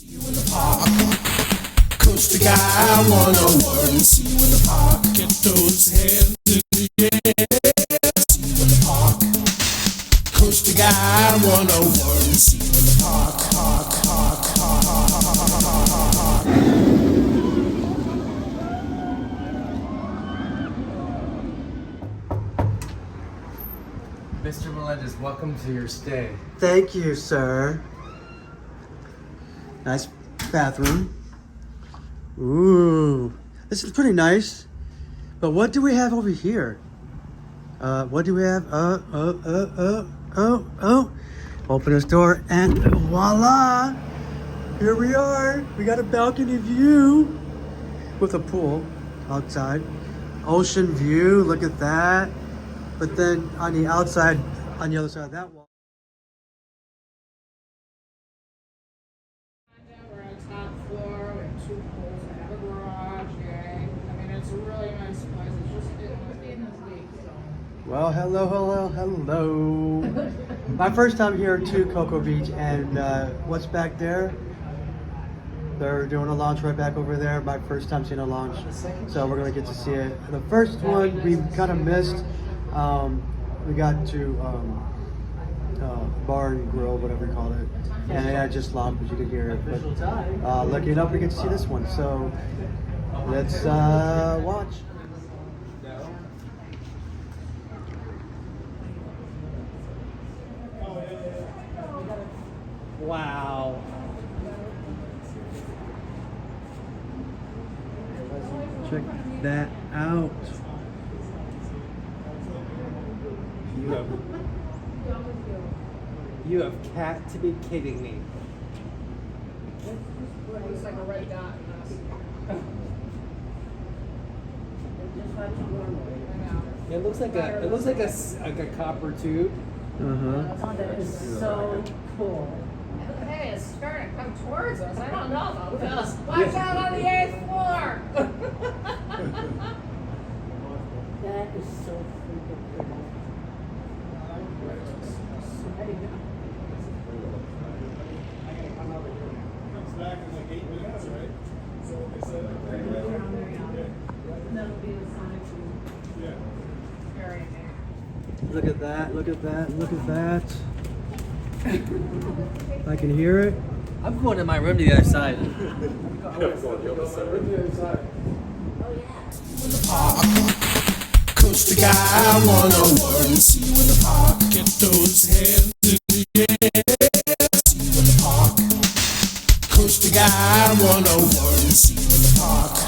See you in the park. Coast the guy 101. See you in the park. Get those hands in the air. See you in the park. Coast the guy 101. See you in the park. Mr. Melendez, welcome to your stay. Thank you, sir. Nice bathroom. Ooh, this is pretty nice. But what do we have over here? What do we have? Open this door and voila! Here we are. We got a balcony view with a pool outside. Ocean view, look at that. But then on the outside, on the other side of that wall. We're on the top floor, we have 2 pools, we have a garage, yay. I mean, it's a really nice place, it's just, it was in this week, so. Well, hello. My first time here to Cocoa Beach, and what's back there? They're doing a launch right back over there. My first time seeing a launch, so we're gonna get to see it. The first one we kind of missed. We got to bar and grill, whatever you call it, and I just locked, but you could hear it. But lucky enough, we get to see this one. So let's watch. Wow. Check that out. You have got to be kidding me. It looks like a red dot in this. It looks like a copper tube. Uh-huh. That is so cool. Hey, it's starting to come towards us, I don't know though, because watch out on the 8th floor! That is so freaking cool. Comes back in like 8 minutes, right? So what they said. That'll be the Sonic Boom. Yeah. Very neat. Look at that, look at that, look at that. I can hear it. I'm going to my room to the other side. In the park. Coast the guy 101. See you in the park. Get those hands in the air. See you in the park. Coast the guy 101. See you in the park.